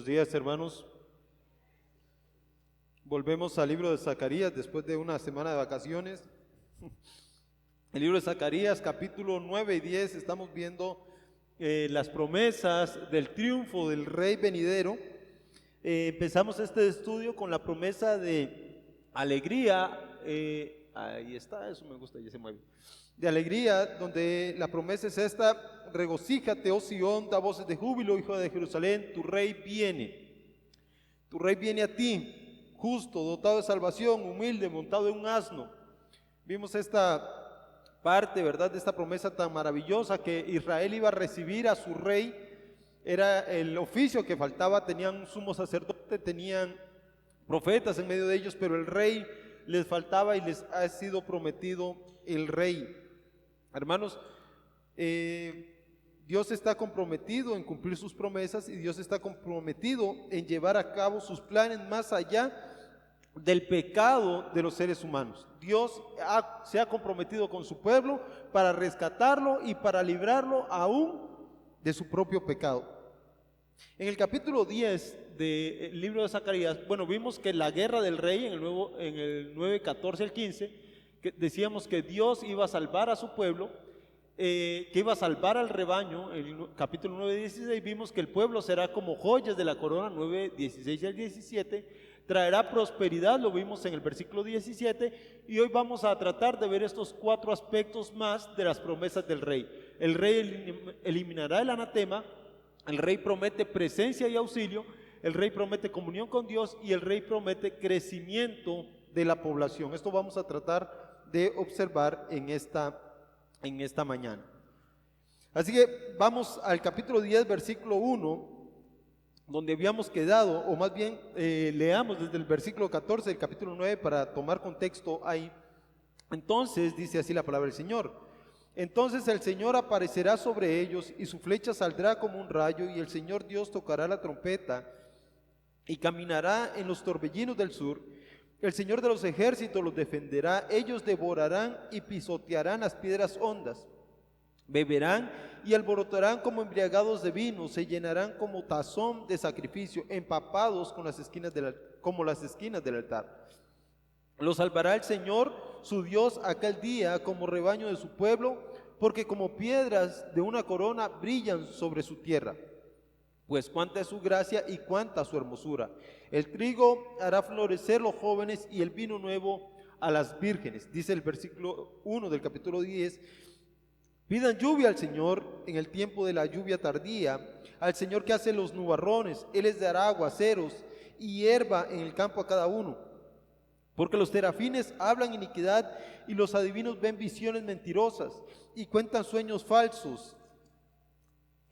Buenos días, hermanos. Volvemos al libro de Zacarías después de una semana de vacaciones. El libro de Zacarías, capítulo 9 y 10, estamos viendo las promesas del triunfo del rey venidero. Empezamos este estudio con la promesa de alegría. Ahí está, eso me gusta, ya se mueve. De alegría, donde la promesa es esta: regocíjate, oh Sión, da voces de júbilo, hijo de Jerusalén, tu rey viene a ti, justo, dotado de salvación, humilde, montado en un asno. Vimos esta parte, ¿verdad?, de esta promesa tan maravillosa, que Israel iba a recibir a su rey. Era el oficio que faltaba, tenían un sumo sacerdote, tenían profetas en medio de ellos, pero el rey les faltaba y les ha sido prometido el rey. Hermanos, Dios está comprometido en cumplir sus promesas y Dios está comprometido en llevar a cabo sus planes más allá del pecado de los seres humanos. Dios se ha comprometido con su pueblo para rescatarlo y para librarlo aún de su propio pecado. En el capítulo 10 del libro de Zacarías, vimos que la guerra del rey en el 9, 14 al 15, que decíamos que Dios iba a salvar a su pueblo, que iba a salvar al rebaño. En el capítulo 9, 16 vimos que el pueblo será como joyas de la corona, 9, 16 al 17, traerá prosperidad, lo vimos en el versículo 17, y hoy vamos a tratar de ver estos 4 aspectos más de las promesas del rey. El rey eliminará el anatema, el rey promete presencia y auxilio, el rey promete comunión con Dios y el rey promete crecimiento de la población. Esto vamos a tratar de observar en esta mañana. Así que vamos al capítulo 10, versículo 1, donde habíamos quedado, o más bien leamos desde el versículo 14 del capítulo 9 para tomar contexto ahí. Entonces dice así la palabra del Señor: entonces el Señor aparecerá sobre ellos y su flecha saldrá como un rayo, y el Señor Dios tocará la trompeta y caminará en los torbellinos del sur. El Señor de los ejércitos los defenderá, ellos devorarán y pisotearán las piedras hondas. Beberán y alborotarán como embriagados de vino, se llenarán como tazón de sacrificio, empapados como las esquinas del altar. Los salvará el Señor, su Dios, aquel día, como rebaño de su pueblo, porque como piedras de una corona brillan sobre su tierra. Pues cuánta es su gracia y cuánta su hermosura. El trigo hará florecer los jóvenes y el vino nuevo a las vírgenes. Dice el versículo 1 del capítulo 10: pidan lluvia al Señor en el tiempo de la lluvia tardía, al Señor que hace los nubarrones. Él les dará aguaceros y hierba en el campo a cada uno. Porque los serafines hablan iniquidad y los adivinos ven visiones mentirosas y cuentan sueños falsos.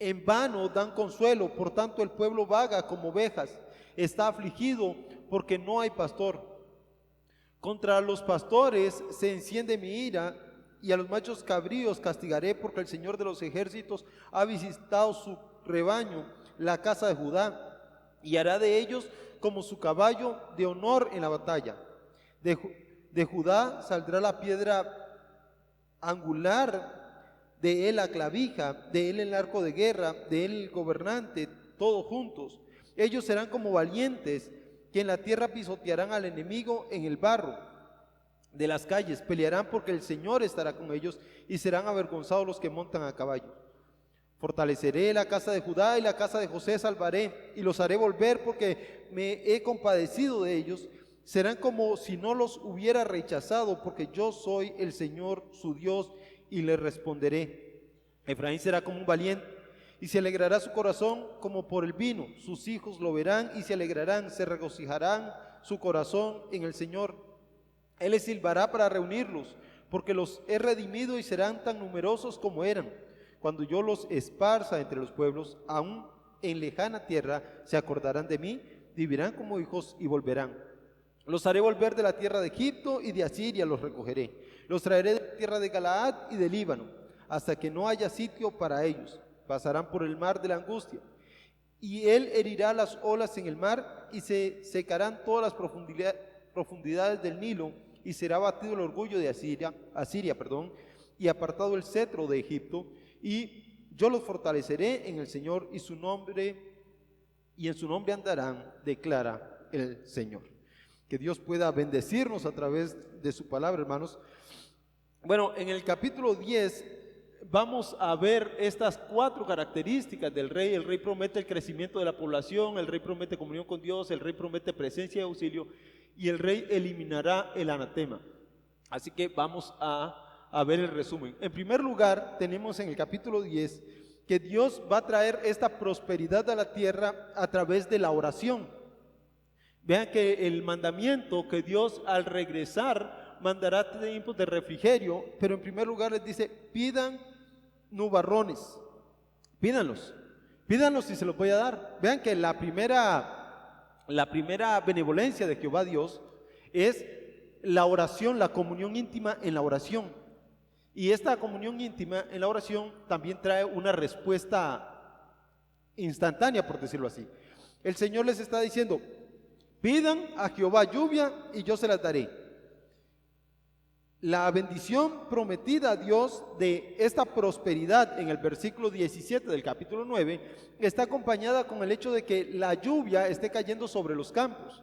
En vano dan consuelo, por tanto el pueblo vaga como ovejas, está afligido porque no hay pastor. Contra los pastores se enciende mi ira, y a los machos cabríos castigaré, porque el Señor de los ejércitos ha visitado su rebaño, la casa de Judá, y hará de ellos como su caballo de honor en la batalla. De Judá saldrá la piedra angular, de él la clavija, de él el arco de guerra, de él el gobernante, todos juntos. Ellos serán como valientes, que en la tierra pisotearán al enemigo en el barro de las calles. Pelearán porque el Señor estará con ellos, y serán avergonzados los que montan a caballo. Fortaleceré la casa de Judá y la casa de José salvaré, y los haré volver porque me he compadecido de ellos. Serán como si no los hubiera rechazado, porque yo soy el Señor su Dios, y le responderé. Efraín será como un valiente, y se alegrará su corazón como por el vino. Sus hijos lo verán y se alegrarán, se regocijarán su corazón en el Señor. Él les silbará para reunirlos, porque los he redimido y serán tan numerosos como eran. Cuando yo los esparza entre los pueblos, aún en lejana tierra, se acordarán de mí, vivirán como hijos y volverán. Los haré volver de la tierra de Egipto, y de Asiria los recogeré. Los traeré de la tierra de Galaad y de Líbano, hasta que no haya sitio para ellos. Pasarán por el mar de la angustia, y él herirá las olas en el mar, y se secarán todas las profundidades del Nilo, y será batido el orgullo de Asiria, y apartado el cetro de Egipto, y yo los fortaleceré en el Señor, y su nombre y en su nombre andarán, declara el Señor. Que Dios pueda bendecirnos a través de su palabra, hermanos. Bueno, en el capítulo 10 vamos a ver estas 4 características del rey. El rey promete el crecimiento de la población, el rey promete comunión con Dios, el rey promete presencia y auxilio, y el rey eliminará el anatema. Así que vamos a ver el resumen. En primer lugar, tenemos en el capítulo 10 que Dios va a traer esta prosperidad a la tierra a través de la oración. Vean que el mandamiento que Dios al regresar mandará tiempos de refrigerio, pero en primer lugar les dice, pidan nubarrones, pídanlos y se los voy a dar. Vean que la primera benevolencia de Jehová Dios es la oración, la comunión íntima en la oración. Y esta comunión íntima en la oración también trae una respuesta instantánea, por decirlo así. El Señor les está diciendo, pidan a Jehová lluvia y yo se las daré. La bendición prometida a Dios de esta prosperidad en el versículo 17 del capítulo 9 está acompañada con el hecho de que la lluvia esté cayendo sobre los campos.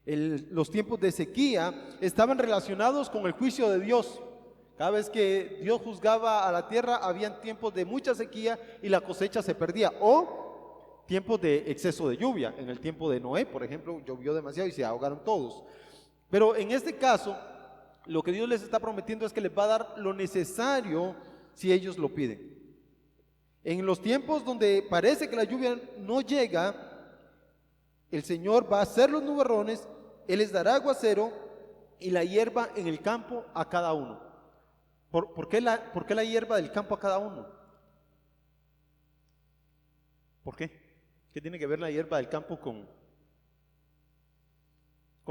Los tiempos de sequía estaban relacionados con el juicio de Dios. Cada vez que Dios juzgaba a la tierra, habían tiempos de mucha sequía y la cosecha se perdía, o tiempos de exceso de lluvia. En el tiempo de Noé, por ejemplo, llovió demasiado y se ahogaron todos. Pero en este caso, lo que Dios les está prometiendo es que les va a dar lo necesario si ellos lo piden. En los tiempos donde parece que la lluvia no llega, el Señor va a hacer los nubarrones, Él les dará aguacero y la hierba en el campo a cada uno. ¿Por qué la hierba del campo a cada uno? ¿Por qué? ¿Qué tiene que ver la hierba del campo con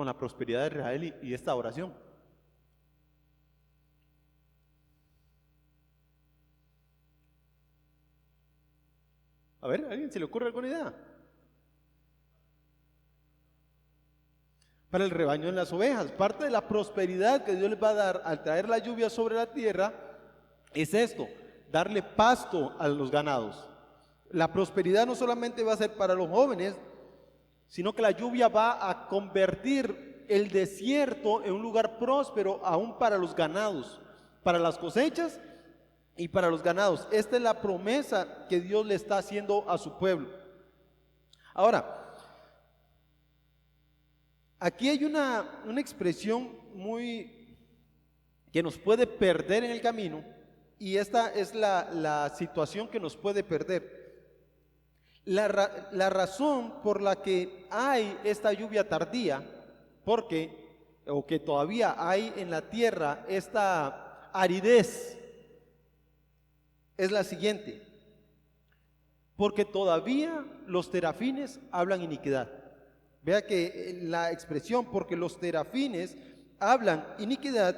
la prosperidad de Israel y esta oración? A ver, ¿a alguien se le ocurre alguna idea? Para el rebaño en las ovejas. Parte de la prosperidad que Dios les va a dar al traer la lluvia sobre la tierra es esto, darle pasto a los ganados. La prosperidad no solamente va a ser para los jóvenes, sino que la lluvia va a convertir el desierto en un lugar próspero aún para los ganados, para las cosechas y para los ganados. Esta es la promesa que Dios le está haciendo a su pueblo. Ahora, aquí hay una expresión que nos puede perder en el camino, y esta es la situación que nos puede perder. La razón por la que hay esta lluvia tardía, o que todavía hay en la tierra esta aridez, es la siguiente: porque todavía los terafines hablan iniquidad. Vea que la expresión porque los terafines hablan iniquidad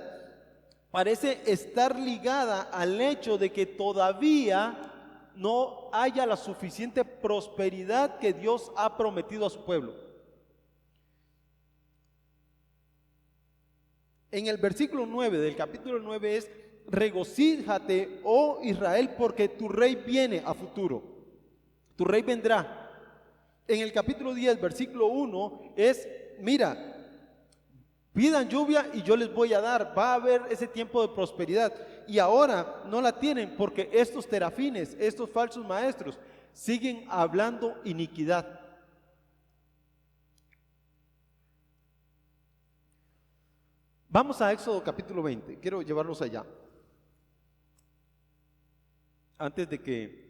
parece estar ligada al hecho de que todavía no haya la suficiente prosperidad que Dios ha prometido a su pueblo. En el versículo 9 del capítulo 9 es: regocíjate, oh Israel, porque tu rey viene a futuro, tu rey vendrá. En el capítulo 10, versículo 1 es: mira, pidan lluvia y yo les voy a dar. Va a haber ese tiempo de prosperidad, y ahora no la tienen porque estos terafines, estos falsos maestros, siguen hablando iniquidad. Vamos a Éxodo capítulo 20. Quiero llevarlos allá antes de que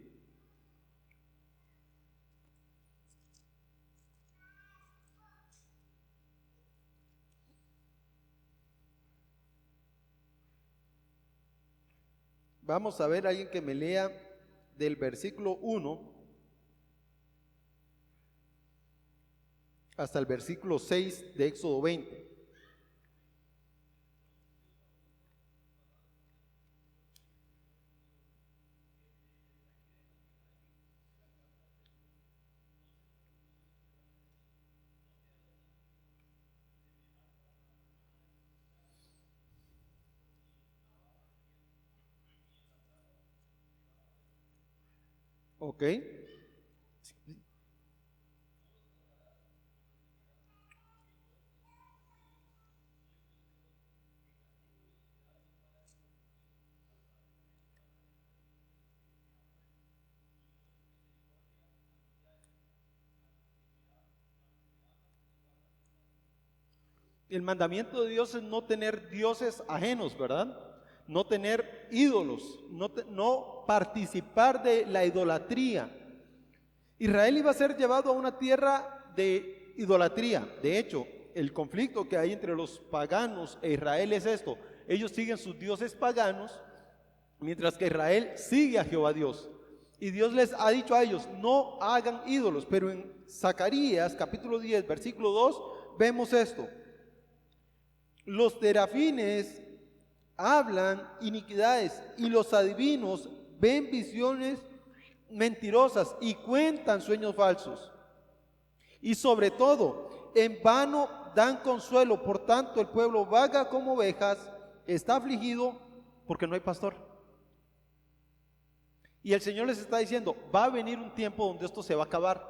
vamos a ver a alguien que me lea del versículo 1 hasta el versículo 6 de Éxodo 20. Ok. El mandamiento de Dios es no tener dioses ajenos, ¿verdad? No tener ídolos, no participar de la idolatría. Israel iba a ser llevado a una tierra de idolatría. De hecho, el conflicto que hay entre los paganos e Israel es esto: ellos siguen sus dioses paganos, mientras que Israel sigue a Jehová Dios. Y Dios les ha dicho a ellos: no hagan ídolos. Pero en Zacarías capítulo 10 versículo 2 vemos esto: los terafines hablan iniquidades, y los adivinos ven visiones mentirosas y cuentan sueños falsos. Y sobre todo, en vano dan consuelo. Por tanto, el pueblo vaga como ovejas, está afligido porque no hay pastor. Y el Señor les está diciendo: va a venir un tiempo donde esto se va a acabar,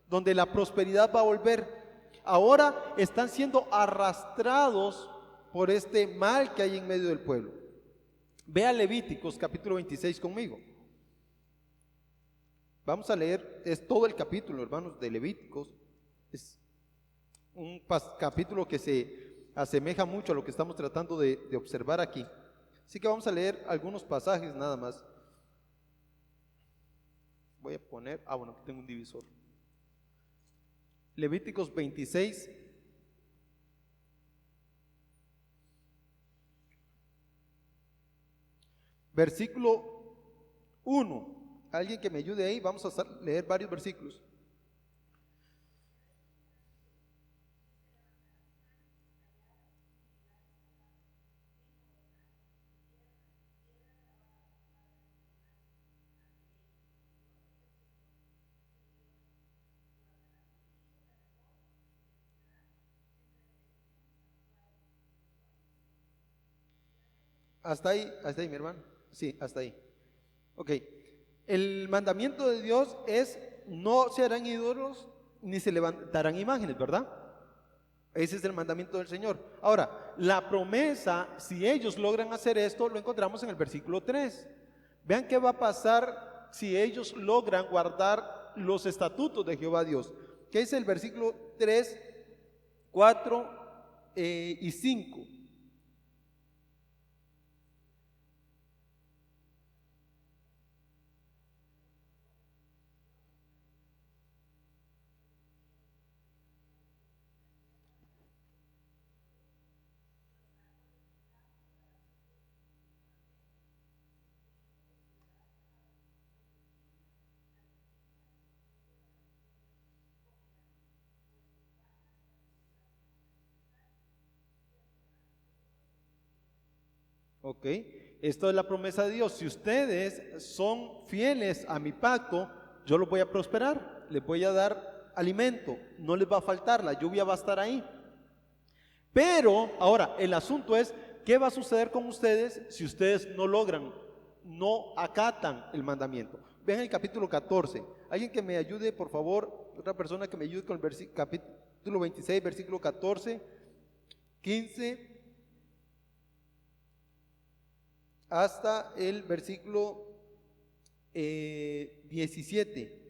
donde la prosperidad va a volver. Ahora están siendo arrastrados por este mal que hay en medio del pueblo. Vea Levíticos capítulo 26 conmigo. Vamos a leer, es todo el capítulo, hermanos, de Levíticos. Es un capítulo que se asemeja mucho a lo que estamos tratando de observar aquí. Así que vamos a leer algunos pasajes nada más. Voy a poner, bueno, aquí tengo un divisor. Levíticos 26. Versículo 1. Alguien que me ayude ahí, vamos a leer varios versículos. Hasta ahí, mi hermano. Sí, hasta ahí. Ok. El mandamiento de Dios es: no se harán ídolos ni se levantarán imágenes, ¿verdad? Ese es el mandamiento del Señor. Ahora, la promesa, si ellos logran hacer esto, lo encontramos en el versículo 3. Vean qué va a pasar si ellos logran guardar los estatutos de Jehová Dios. Que es el versículo 3, 4 y 5. Ok, esto es la promesa de Dios. Si ustedes son fieles a mi pacto, yo los voy a prosperar, les voy a dar alimento, no les va a faltar, la lluvia va a estar ahí. Pero ahora el asunto es: ¿qué va a suceder con ustedes si ustedes no logran, no acatan el mandamiento? Vean el capítulo 14. Alguien que me ayude, por favor, otra persona que me ayude con el capítulo 26, versículo 14, 15 hasta el versículo 17.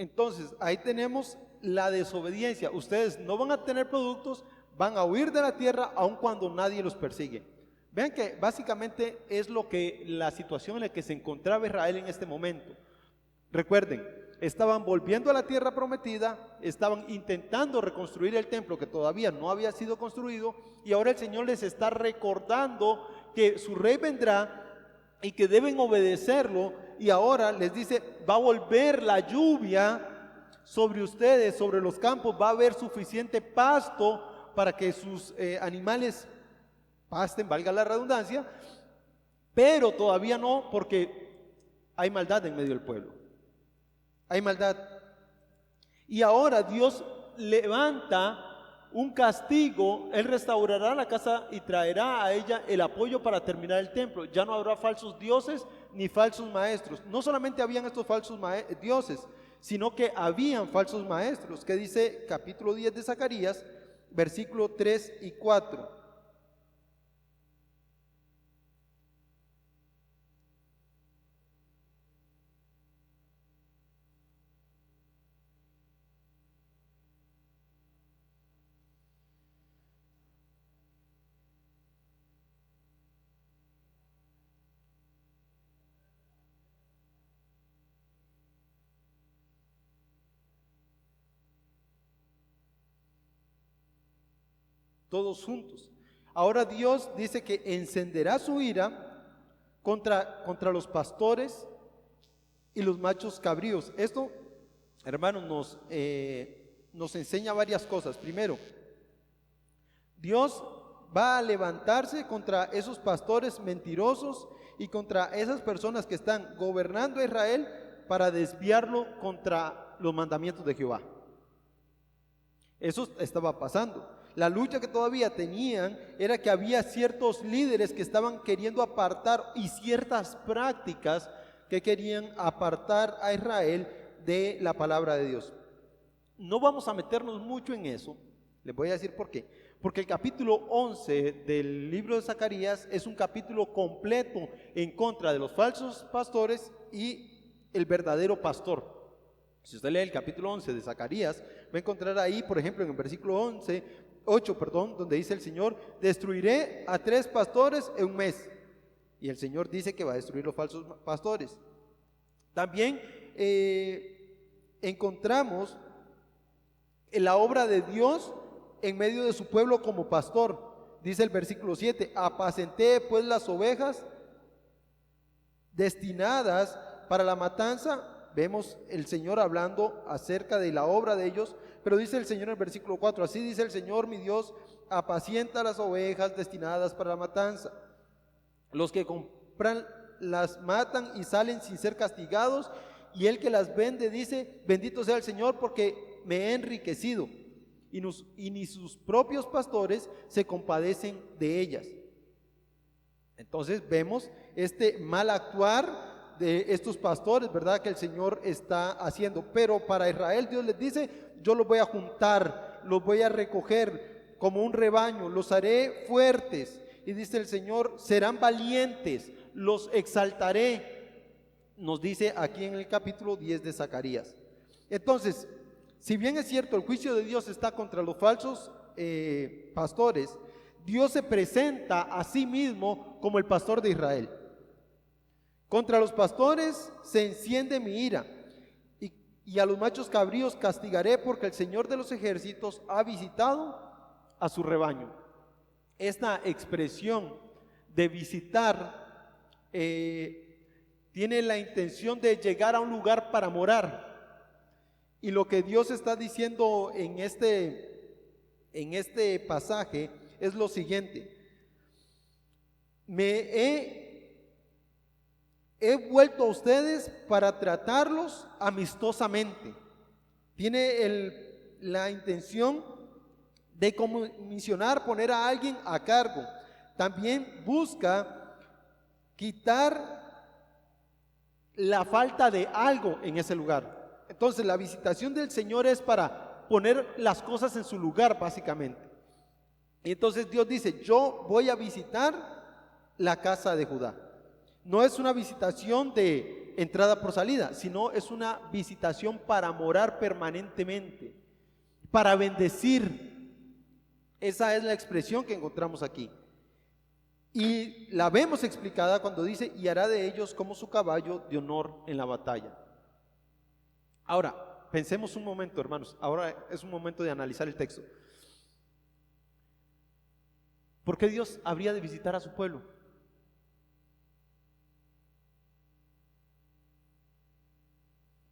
Entonces, ahí tenemos la desobediencia. Ustedes no van a tener productos, van a huir de la tierra aun cuando nadie los persigue. Vean que básicamente es la situación en la que se encontraba Israel en este momento. Recuerden, estaban volviendo a la tierra prometida, estaban intentando reconstruir el templo que todavía no había sido construido, y ahora el Señor les está recordando que su rey vendrá y que deben obedecerlo. Y ahora les dice: va a volver la lluvia sobre ustedes, sobre los campos, va a haber suficiente pasto para que sus animales pasten, valga la redundancia, pero todavía no, porque hay maldad en medio del pueblo. Hay maldad. Y ahora Dios levanta un castigo, Él restaurará la casa y traerá a ella el apoyo para terminar el templo. Ya no habrá falsos dioses ni falsos maestros. No solamente habían estos falsos dioses, sino que habían falsos maestros, que dice capítulo 10 de Zacarías, versículo 3 y 4. Todos juntos. Ahora Dios dice que encenderá su ira contra los pastores y los machos cabríos. Esto, hermanos, nos enseña varias cosas. Primero, Dios va a levantarse contra esos pastores mentirosos y contra esas personas que están gobernando a Israel para desviarlo contra los mandamientos de Jehová. Eso estaba pasando. La lucha que todavía tenían era que había ciertos líderes que estaban queriendo apartar y ciertas prácticas que querían apartar a Israel de la palabra de Dios. No vamos a meternos mucho en eso. Les voy a decir por qué. Porque el capítulo 11 del libro de Zacarías es un capítulo completo en contra de los falsos pastores y el verdadero pastor. Si usted lee el capítulo 11 de Zacarías, va a encontrar ahí, por ejemplo, en el versículo 8, donde dice el Señor: destruiré a 3 pastores en un mes. Y el Señor dice que va a destruir los falsos pastores. También encontramos la obra de Dios en medio de su pueblo como pastor. Dice el versículo 7: apacenté pues las ovejas destinadas para la matanza. Vemos el Señor hablando acerca de la obra de ellos, pero dice el Señor en el versículo 4: así dice el Señor mi Dios, apacienta las ovejas destinadas para la matanza. Los que compran las matan y salen sin ser castigados, y el que las vende dice: bendito sea el Señor porque me he enriquecido, y ni sus propios pastores se compadecen de ellas. Entonces vemos este mal actuar de estos pastores, ¿verdad?, que el Señor está haciendo. Pero para Israel Dios les dice: yo los voy a juntar, los voy a recoger como un rebaño, los haré fuertes. Y dice el Señor: serán valientes, los exaltaré. Nos dice aquí en el capítulo 10 de Zacarías. Entonces, si bien es cierto, el juicio de Dios está contra los falsos pastores, Dios se presenta a sí mismo como el pastor de Israel. Contra los pastores se enciende mi ira, y a los machos cabríos castigaré, porque el Señor de los ejércitos ha visitado a su rebaño. Esta expresión de visitar tiene la intención de llegar a un lugar para morar. Y lo que Dios está diciendo en este pasaje es lo siguiente: he vuelto a ustedes para tratarlos amistosamente. Tiene la intención de comisionar, poner a alguien a cargo. También busca quitar la falta de algo en ese lugar. Entonces la visitación del Señor es para poner las cosas en su lugar, básicamente. Y entonces Dios dice: yo voy a visitar la casa de Judá. No es una visitación de entrada por salida, sino es una visitación para morar permanentemente, para bendecir. Esa es la expresión que encontramos aquí. Y la vemos explicada cuando dice: y hará de ellos como su caballo de honor en la batalla. Ahora, pensemos un momento, hermanos. Ahora es un momento de analizar el texto. ¿Por qué Dios habría de visitar a su pueblo?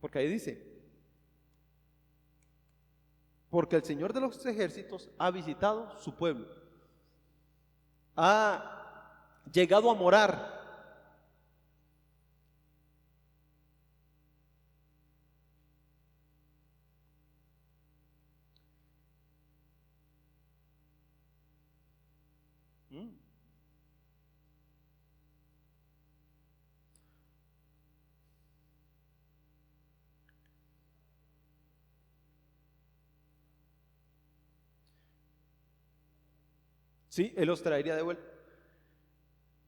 Porque ahí dice: porque el Señor de los ejércitos ha visitado su pueblo, ha llegado a morar. Sí, Él los traería de vuelta.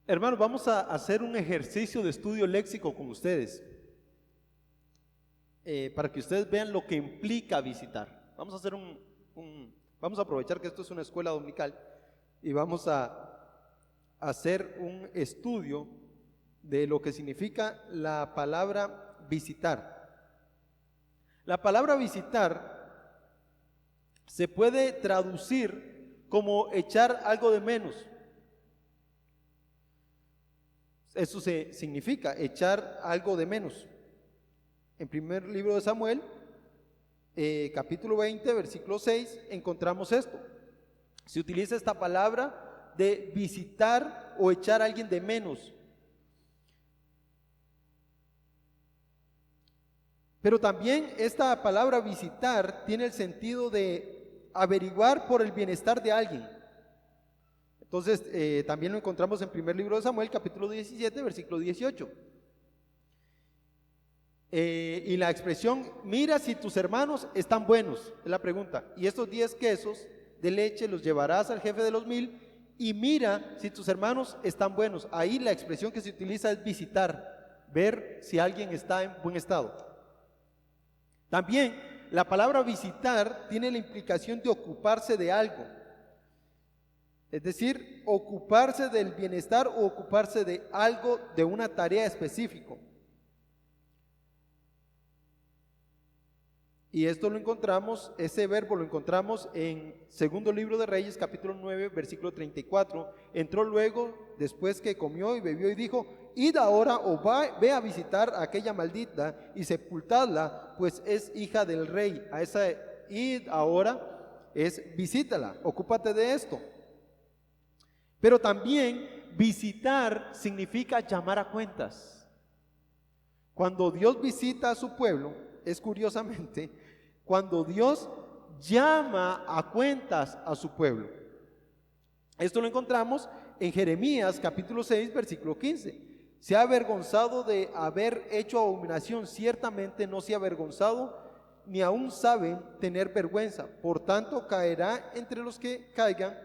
Hermanos, vamos a hacer un ejercicio de estudio léxico con ustedes, para que ustedes vean lo que implica visitar. Vamos a hacer vamos a aprovechar que esto es una escuela dominical y vamos a hacer un estudio de lo que significa la palabra visitar. La palabra visitar se puede traducir como echar algo de menos. Eso significa echar algo de menos. En primer libro de Samuel, capítulo 20, versículo 6, encontramos esto. Se utiliza esta palabra de visitar o echar a alguien de menos. Pero también esta palabra visitar tiene el sentido de averiguar por el bienestar de alguien. Entonces, también lo encontramos en primer libro de Samuel, capítulo 17, versículo 18. Y la expresión, mira si tus hermanos están buenos, es la pregunta. Y estos 10 quesos de leche los llevarás al jefe de los 1000 y mira si tus hermanos están buenos. Ahí la expresión que se utiliza es visitar, ver si alguien está en buen estado. También la palabra visitar tiene la implicación de ocuparse de algo, es decir, ocuparse del bienestar o ocuparse de algo, de una tarea específica. Y esto lo encontramos, ese verbo lo encontramos en segundo libro de Reyes, capítulo 9, versículo 34. Entró luego, después que comió y bebió, y dijo: id ahora o ve a visitar a aquella maldita y sepultadla, pues es hija del rey. A esa id ahora es visítala, ocúpate de esto. Pero también visitar significa llamar a cuentas. Cuando Dios visita a su pueblo, es curiosamente, cuando Dios llama a cuentas a su pueblo. Esto lo encontramos en Jeremías capítulo 6, versículo 15. Se ha avergonzado de haber hecho abominación, ciertamente no se ha avergonzado, ni aún saben tener vergüenza. Por tanto, caerá entre los que caigan,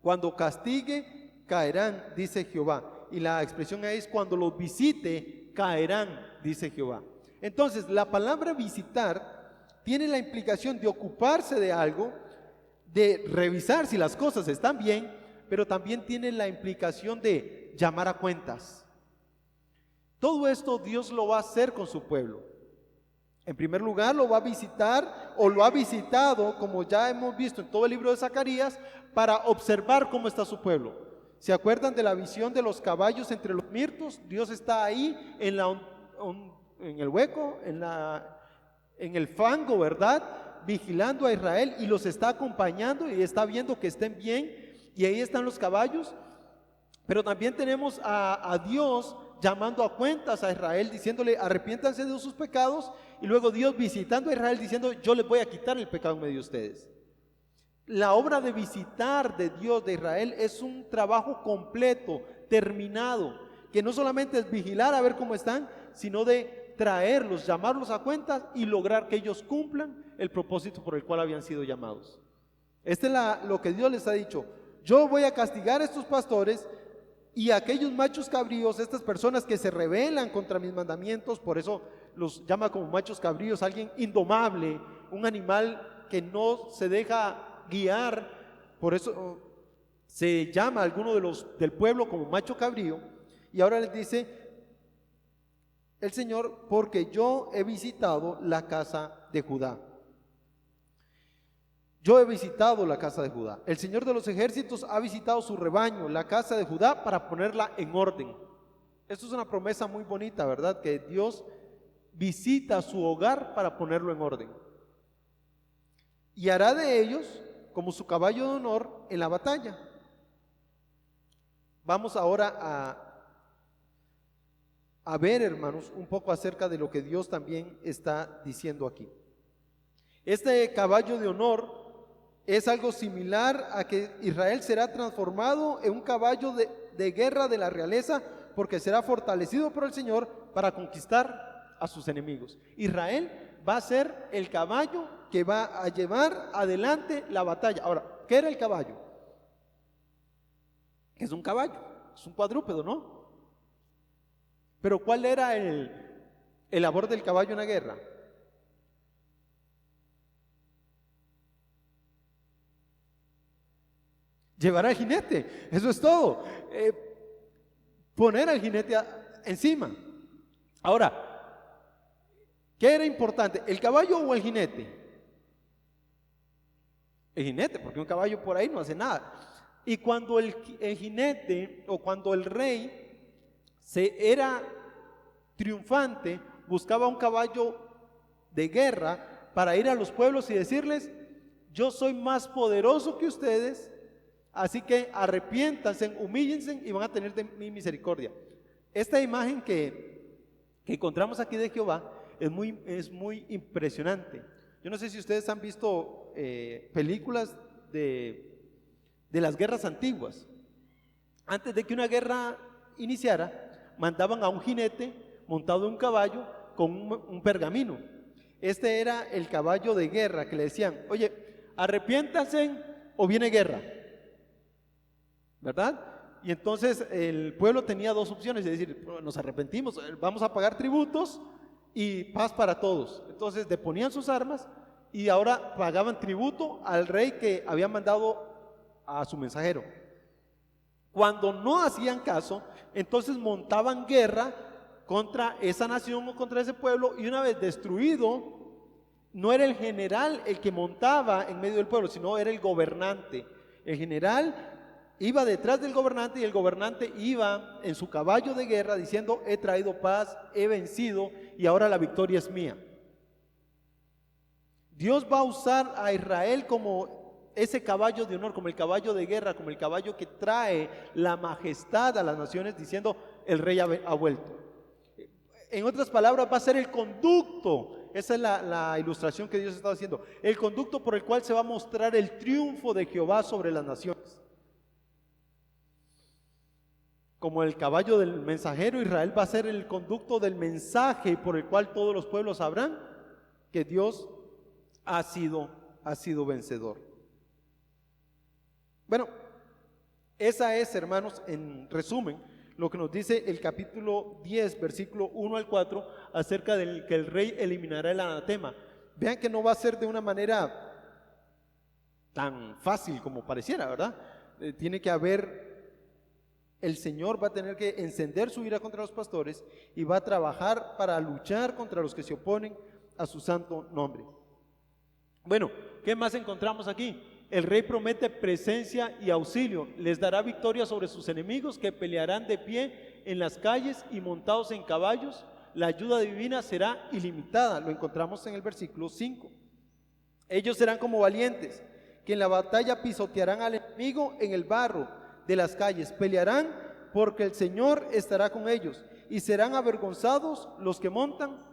cuando castigue, caerán, dice Jehová. Y la expresión ahí es: cuando los visite, caerán, dice Jehová. Entonces, la palabra visitar tiene la implicación de ocuparse de algo, de revisar si las cosas están bien, pero también tiene la implicación de llamar a cuentas. Todo esto Dios lo va a hacer con su pueblo. En primer lugar, lo va a visitar, o lo ha visitado, como ya hemos visto en todo el libro de Zacarías, para observar cómo está su pueblo. ¿Se acuerdan de la visión de los caballos entre los mirtos? Dios está ahí en el hueco, en el fango, ¿verdad? Vigilando a Israel, y los está acompañando y está viendo que estén bien, y ahí están los caballos. Pero también tenemos a Dios llamando a cuentas a Israel, diciéndole: arrepiéntanse de sus pecados, y luego Dios visitando a Israel diciendo: yo les voy a quitar el pecado en medio de ustedes. La obra de visitar de Dios de Israel es un trabajo completo, terminado, que no solamente es vigilar a ver cómo están, sino de traerlos, llamarlos a cuentas y lograr que ellos cumplan el propósito por el cual habían sido llamados. Este es lo que Dios les ha dicho: yo voy a castigar a estos pastores y a aquellos machos cabríos, estas personas que se rebelan contra mis mandamientos. Por eso los llama como machos cabríos, alguien indomable, un animal que no se deja guiar. Por eso se llama a alguno del pueblo como macho cabrío. Y ahora les dice el Señor: porque yo he visitado la casa de Judá. Yo he visitado la casa de Judá. El Señor de los ejércitos ha visitado su rebaño, la casa de Judá, para ponerla en orden. Esto es una promesa muy bonita, ¿verdad? Que Dios visita su hogar para ponerlo en orden. y hará de ellos como su caballo de honor en la batalla. Vamos ahora a ver, hermanos, un poco acerca de lo que Dios también está diciendo aquí. Este caballo de honor es algo similar a que Israel será transformado en un caballo de guerra de la realeza, porque será fortalecido por el Señor para conquistar a sus enemigos. Israel va a ser el caballo que va a llevar adelante la batalla. Ahora, ¿qué era el caballo? Es un caballo, es un cuadrúpedo, ¿no? Pero ¿cuál era el labor del caballo en la guerra? Llevar al jinete, eso es todo. Poner al jinete encima. Ahora, ¿qué era importante? ¿El caballo o el jinete? El jinete, porque un caballo por ahí no hace nada. Y cuando el jinete o cuando el rey era triunfante, buscaba un caballo de guerra para ir a los pueblos y decirles: yo soy más poderoso que ustedes, así que arrepiéntanse, humíllense y van a tener de mi misericordia. Esta imagen que encontramos aquí de Jehová es muy impresionante. Yo no sé si ustedes han visto películas de las guerras antiguas. Antes de que una guerra iniciara, mandaban a un jinete montado en un caballo con un pergamino. Este era el caballo de guerra que le decían: oye, arrepiéntanse o viene guerra, ¿verdad? Y entonces el pueblo tenía dos opciones, es decir, nos arrepentimos, vamos a pagar tributos y paz para todos. Entonces deponían sus armas y ahora pagaban tributo al rey que había mandado a su mensajero. Cuando no hacían caso, entonces montaban guerra contra esa nación o contra ese pueblo, y una vez destruido, no era el general el que montaba en medio del pueblo, sino era el gobernante. El general iba detrás del gobernante y el gobernante iba en su caballo de guerra diciendo: he traído paz, he vencido y ahora la victoria es mía. Dios va a usar a Israel como ese caballo de honor, como el caballo de guerra, como el caballo que trae la majestad a las naciones, diciendo: el rey ha vuelto. En otras palabras, va a ser el conducto. Esa es la ilustración que Dios está haciendo. El conducto por el cual se va a mostrar el triunfo de Jehová sobre las naciones. Como el caballo del mensajero, Israel va a ser el conducto del mensaje por el cual todos los pueblos sabrán que Dios ha sido vencedor. Bueno, esa es, hermanos, en resumen, lo que nos dice el capítulo 10, versículo 1 al 4, acerca del que el rey eliminará el anatema. Vean que no va a ser de una manera tan fácil como pareciera, ¿verdad? Tiene que haber, el Señor va a tener que encender su ira contra los pastores y va a trabajar para luchar contra los que se oponen a su santo nombre. Bueno, ¿qué más encontramos aquí? El rey promete presencia y auxilio, les dará victoria sobre sus enemigos que pelearán de pie en las calles y montados en caballos. La ayuda divina será ilimitada, lo encontramos en el versículo 5. Ellos serán como valientes, que en la batalla pisotearán al enemigo en el barro de las calles, pelearán porque el Señor estará con ellos y serán avergonzados los que montan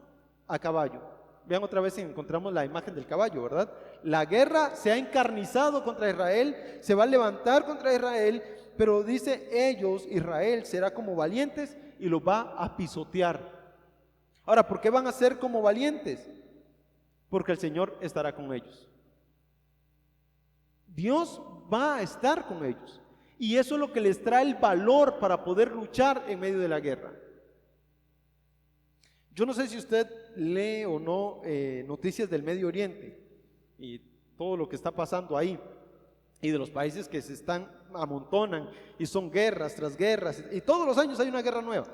a caballo. Vean otra vez si encontramos la imagen del caballo, ¿verdad? La guerra se ha encarnizado contra Israel, se va a levantar contra Israel, pero dice ellos, Israel será como valientes y los va a pisotear. Ahora, ¿por qué van a ser como valientes? Porque el Señor estará con ellos. Dios va a estar con ellos. Y eso es lo que les trae el valor para poder luchar en medio de la guerra. Yo no sé si usted lee o no noticias del Medio Oriente y todo lo que está pasando ahí, y de los países que se amontonan y son guerras tras guerras, y todos los años hay una guerra nueva.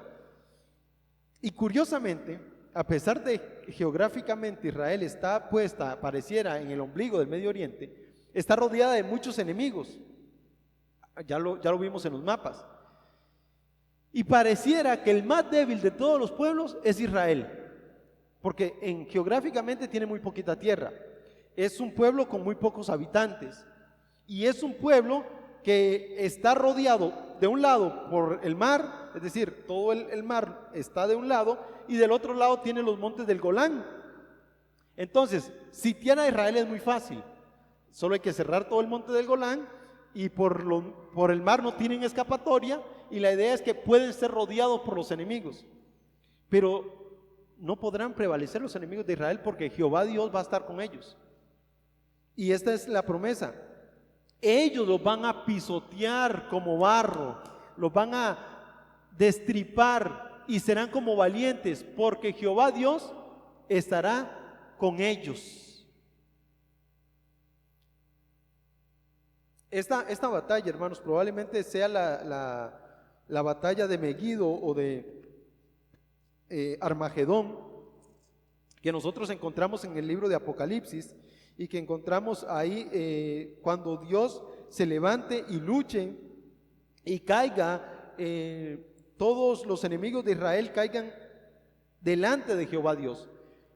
Y curiosamente, a pesar de que geográficamente Israel está puesta, pareciera, en el ombligo del Medio Oriente, está rodeada de muchos enemigos. Ya lo vimos en los mapas. Y pareciera que el más débil de todos los pueblos es Israel, porque geográficamente tiene muy poquita tierra. es un pueblo con muy pocos habitantes y es un pueblo que está rodeado de un lado por el mar, es decir, todo el mar está de un lado y del otro lado tiene los montes del Golán. Entonces, sitiar a Israel es muy fácil, solo hay que cerrar todo el monte del Golán y por el mar no tienen escapatoria y la idea es que pueden ser rodeados por los enemigos, pero no podrán prevalecer los enemigos de Israel porque Jehová Dios va a estar con ellos. Y esta es la promesa. Ellos los van a pisotear como barro, los van a destripar y serán como valientes porque Jehová Dios estará con ellos. Esta batalla, hermanos, probablemente sea la batalla de Megido o de Armagedón, que nosotros encontramos en el libro de Apocalipsis y que encontramos ahí cuando Dios se levante y luche y caiga, todos los enemigos de Israel caigan delante de Jehová Dios.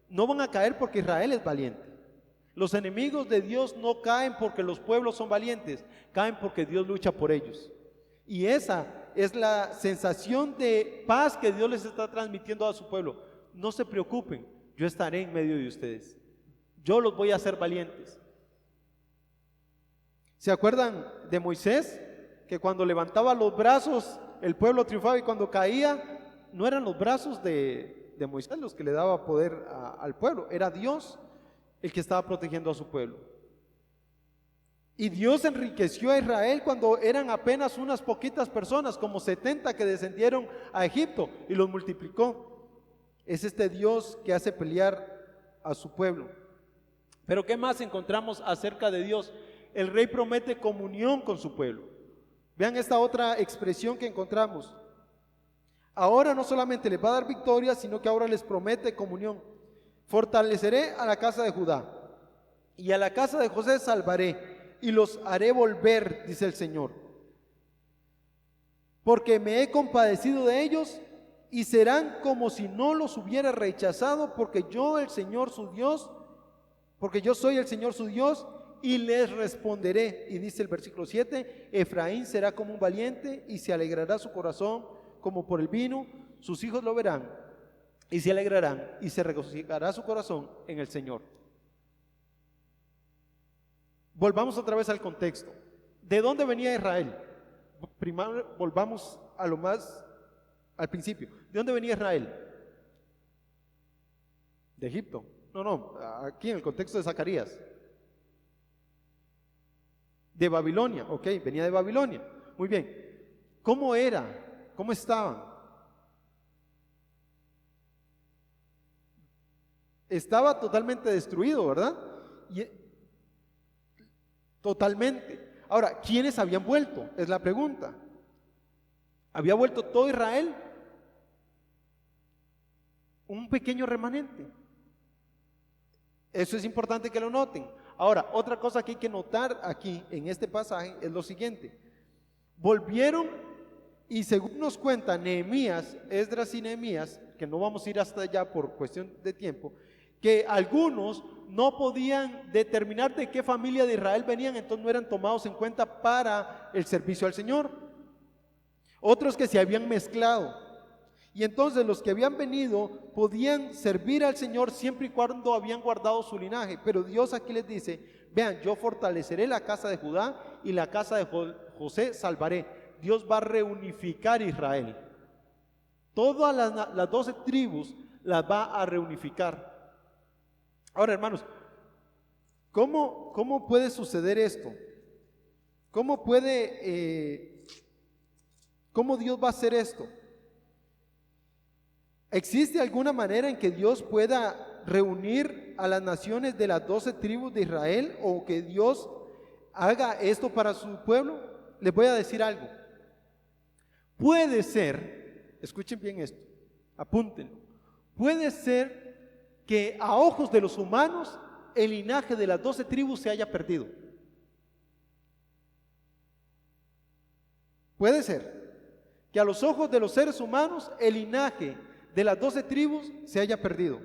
No van a caer porque Israel es valiente. Los enemigos de Dios no caen porque los pueblos son valientes, caen porque Dios lucha por ellos. Y esa es la sensación de paz que Dios les está transmitiendo a su pueblo. No se preocupen, yo estaré en medio de ustedes. Yo los voy a hacer valientes. ¿Se acuerdan de Moisés? Que cuando levantaba los brazos, el pueblo triunfaba y cuando caía, no eran los brazos de Moisés los que le daba poder al pueblo, era Dios el que estaba protegiendo a su pueblo. Y Dios enriqueció a Israel cuando eran apenas unas poquitas personas, como 70 que descendieron a Egipto y los multiplicó. Es este Dios que hace pelear a su pueblo. Pero ¿qué más encontramos acerca de Dios? El rey promete comunión con su pueblo. Vean esta otra expresión que encontramos. Ahora no solamente les va a dar victoria, sino que ahora les promete comunión. Fortaleceré a la casa de Judá y a la casa de José salvaré y los haré volver, dice el Señor. Porque me he compadecido de ellos y serán como si no los hubiera rechazado, porque yo el Señor su Dios, porque yo soy el Señor su Dios y les responderé. Y dice el versículo 7, Efraín será como un valiente y se alegrará su corazón como por el vino, sus hijos lo verán y se alegrarán y se regocijará su corazón en el Señor. Volvamos otra vez al contexto. ¿De dónde venía Israel? Primero volvamos a lo más al principio. ¿De dónde venía Israel? De Egipto. No, aquí en el contexto de Zacarías. De Babilonia, ok, venía de Babilonia. Muy bien. ¿Cómo era? ¿Cómo estaban? Estaba totalmente destruido, ¿verdad? Totalmente. Ahora, ¿quiénes habían vuelto? Es la pregunta. ¿Había vuelto todo Israel? Un pequeño remanente. Eso es importante que lo noten. Ahora, otra cosa que hay que notar aquí en este pasaje es lo siguiente. Volvieron y según nos cuenta Nehemías, Esdras y Nehemías, que no vamos a ir hasta allá por cuestión de tiempo, que algunos no podían determinar de qué familia de Israel venían, entonces no eran tomados en cuenta para el servicio al Señor. Otros que se habían mezclado. Y entonces los que habían venido podían servir al Señor siempre y cuando habían guardado su linaje. Pero Dios aquí les dice, vean, yo fortaleceré la casa de Judá y la casa de José salvaré. Dios va a reunificar Israel. Todas las 12 tribus las va a reunificar. Ahora, hermanos, ¿cómo puede suceder esto? ¿Cómo Dios va a hacer esto? ¿Existe alguna manera en que Dios pueda reunir a las naciones de las 12 tribus de Israel o que Dios haga esto para su pueblo? Les voy a decir algo. Puede ser, escuchen bien esto, apúntenlo, puede ser que a ojos de los humanos el linaje de las 12 tribus se haya perdido. Puede ser que a los ojos de los seres humanos el linaje de las 12 tribus se haya perdido.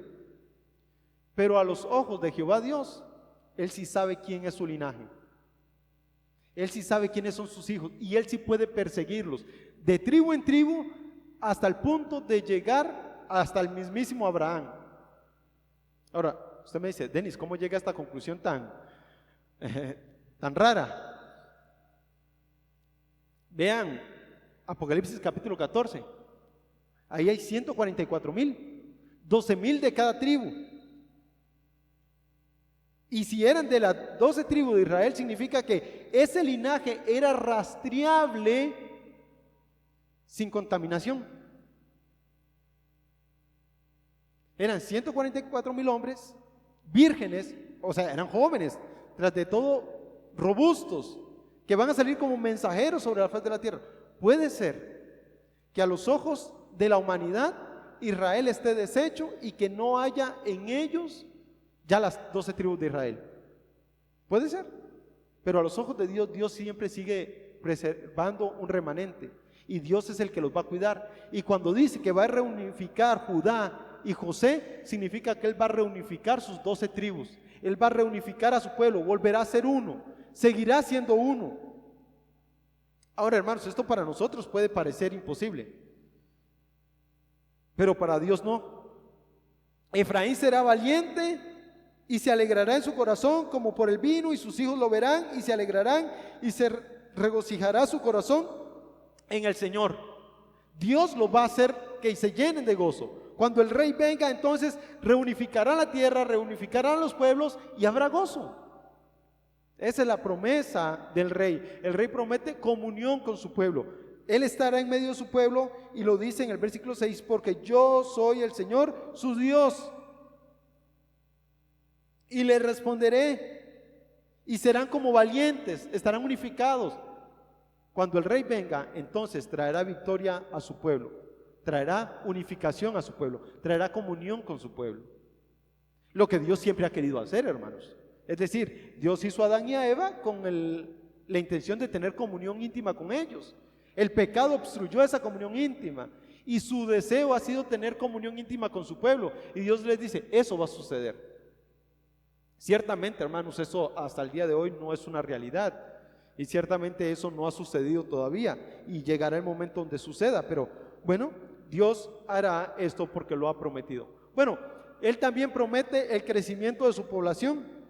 Pero a los ojos de Jehová Dios, Él sí sabe quién es su linaje. Él sí sabe quiénes son sus hijos y Él sí puede perseguirlos de tribu en tribu hasta el punto de llegar hasta el mismísimo Abraham. Ahora, usted me dice, Denis, ¿cómo llega a esta conclusión tan rara? Vean Apocalipsis capítulo 14. Ahí hay 144,000, 12,000 de cada tribu. Y si eran de las 12 tribus de Israel, significa que ese linaje era rastreable sin contaminación. Eran 144,000 hombres vírgenes, o sea, eran jóvenes, tras de todo robustos, que van a salir como mensajeros sobre la faz de la tierra. Puede ser que a los ojos de la humanidad Israel esté deshecho y que no haya en ellos ya las 12 tribus de Israel. Puede ser, pero a los ojos de Dios, Dios siempre sigue preservando un remanente y Dios es el que los va a cuidar. Y cuando dice que va a reunificar Judá y José, significa que Él va a reunificar sus 12 tribus. Él va a reunificar a su pueblo, volverá a ser uno, seguirá siendo uno. Ahora, hermanos, esto para nosotros puede parecer imposible, pero para Dios no. Efraín será valiente y se alegrará en su corazón como por el vino, y sus hijos lo verán y se alegrarán, y se regocijará su corazón en el Señor. Dios lo va a hacer que se llenen de gozo. Cuando el rey venga, entonces reunificará la tierra, reunificará los pueblos y habrá gozo. Esa es la promesa del rey. El rey promete comunión con su pueblo. Él estará en medio de su pueblo y lo dice en el versículo 6, porque yo soy el Señor, su Dios. Y le responderé, y serán como valientes, estarán unificados. Cuando el rey venga, entonces traerá victoria a su pueblo, traerá unificación a su pueblo, traerá comunión con su pueblo. Lo que Dios siempre ha querido hacer, hermanos. Es decir, Dios hizo a Adán y a Eva con la intención de tener comunión íntima con ellos. El pecado obstruyó esa comunión íntima y su deseo ha sido tener comunión íntima con su pueblo. Y Dios les dice, eso va a suceder. Ciertamente, hermanos, eso hasta el día de hoy no es una realidad y ciertamente eso no ha sucedido todavía y llegará el momento donde suceda, pero bueno, Dios hará esto porque lo ha prometido. Bueno, Él también promete el crecimiento de su población.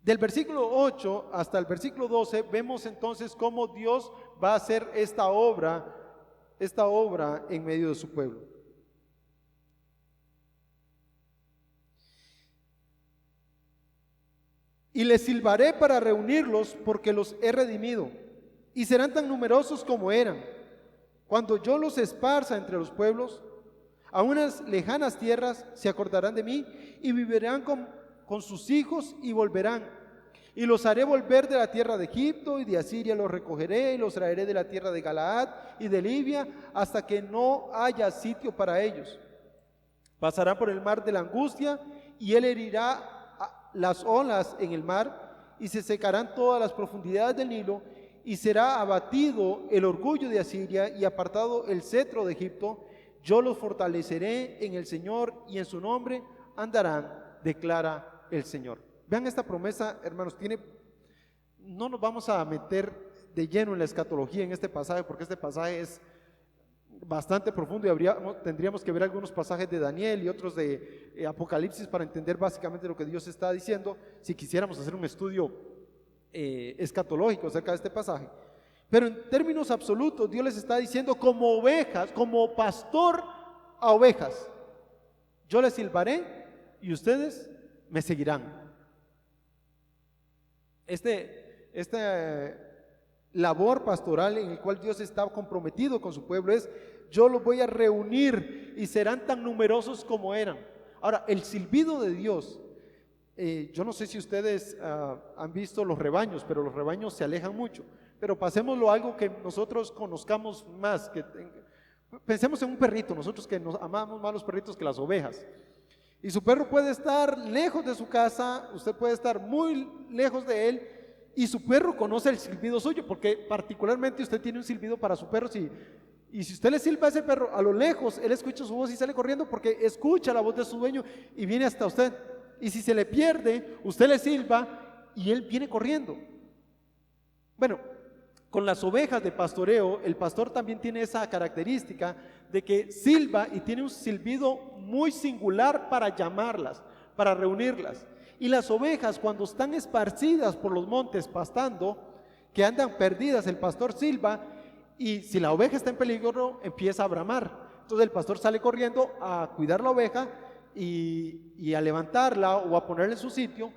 Del versículo 8 hasta el versículo 12 vemos entonces cómo Dios va a hacer esta obra en medio de su pueblo. Y les silbaré para reunirlos porque los he redimido y serán tan numerosos como eran. Cuando yo los esparza entre los pueblos, a unas lejanas tierras se acordarán de mí y vivirán con sus hijos y volverán. Y los haré volver de la tierra de Egipto y de Asiria los recogeré y los traeré de la tierra de Galaad y de Libia hasta que no haya sitio para ellos. Pasarán por el mar de la angustia y Él herirá las olas en el mar y se secarán todas las profundidades del Nilo y será abatido el orgullo de Asiria y apartado el cetro de Egipto. Yo los fortaleceré en el Señor y en su nombre andarán, declara el Señor. Vean esta promesa, hermanos, no nos vamos a meter de lleno en la escatología en este pasaje porque este pasaje es bastante profundo y tendríamos que ver algunos pasajes de Daniel y otros de Apocalipsis para entender básicamente lo que Dios está diciendo si quisiéramos hacer un estudio escatológico acerca de este pasaje. Pero en términos absolutos Dios les está diciendo como ovejas, como pastor a ovejas, yo les silbaré y ustedes me seguirán. Esta labor pastoral en el cual Dios está comprometido con su pueblo es: yo los voy a reunir y serán tan numerosos como eran. Ahora, el silbido de Dios, yo no sé si ustedes han visto los rebaños, pero los rebaños se alejan mucho. Pero pasémoslo a algo que nosotros conozcamos más. Pensemos en un perrito, nosotros que nos amamos más los perritos que las ovejas. Y su perro puede estar lejos de su casa, usted puede estar muy lejos de él, y su perro conoce el silbido suyo, porque particularmente usted tiene un silbido para su perro. Y si usted le silba a ese perro, a lo lejos, él escucha su voz y sale corriendo porque escucha la voz de su dueño y viene hasta usted. y si se le pierde, usted le silba y él viene corriendo. Bueno, con las ovejas de pastoreo, el pastor también tiene esa característica de que silba y tiene un silbido muy singular para llamarlas, para reunirlas. Y las ovejas, cuando están esparcidas por los montes pastando, que andan perdidas, el pastor silba, y si la oveja está en peligro, empieza a bramar. Entonces el pastor sale corriendo a cuidar la oveja y a levantarla o a ponerla en su sitio.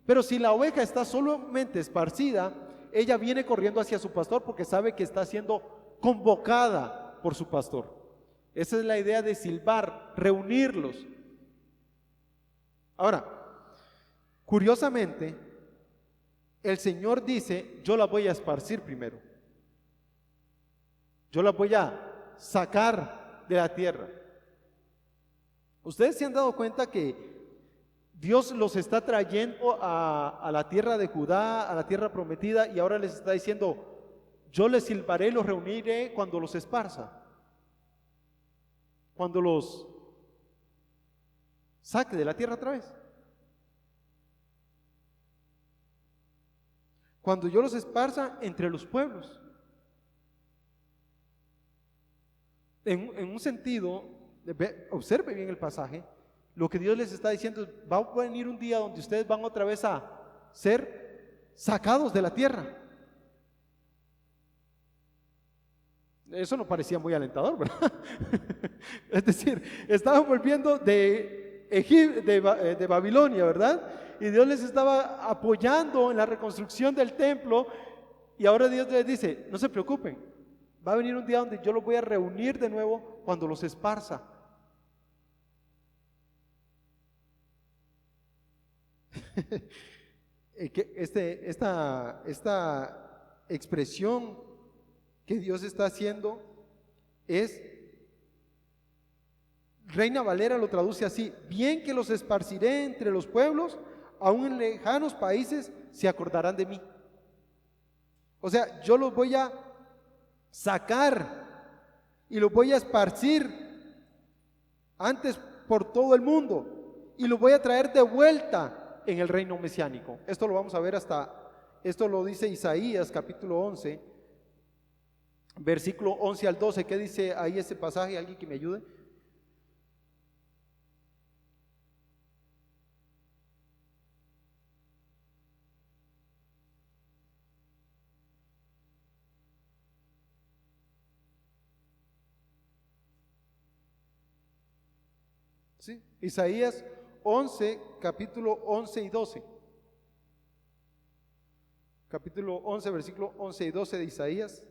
Pero si la oveja está solamente esparcida, ella viene corriendo hacia su pastor porque sabe que está siendo convocada por su pastor. Esa es la idea de silbar, reunirlos. Ahora, curiosamente, el Señor dice, yo la voy a esparcir primero. Yo la voy a sacar de la tierra. Ustedes se han dado cuenta que Dios los está trayendo a la tierra de Judá, a la tierra prometida, y ahora les está diciendo, yo les silbaré, los reuniré cuando los esparza, cuando los saque de la tierra otra vez. Cuando yo los esparza entre los pueblos. En un sentido, observe bien el pasaje, lo que Dios les está diciendo, va a venir un día donde ustedes van otra vez a ser sacados de la tierra. Eso no parecía muy alentador, ¿verdad? Es decir, estaban volviendo de Babilonia, ¿verdad? Y Dios les estaba apoyando en la reconstrucción del templo, y ahora Dios les dice, no se preocupen, va a venir un día donde yo los voy a reunir de nuevo cuando los esparza. Esta expresión que Dios está haciendo es, Reina Valera lo traduce así: bien que los esparciré entre los pueblos, aún en lejanos países se acordarán de mí. O sea, yo los voy a sacar y los voy a esparcir antes por todo el mundo y los voy a traer de vuelta en el reino mesiánico. Esto lo vamos a ver esto lo dice Isaías capítulo 11, versículo 11 al 12. ¿Qué dice ahí ese pasaje? ¿Alguien que me ayude? ¿Sí? Isaías 11, capítulo 11 y 12. Capítulo 11, versículo 11 y 12 de Isaías.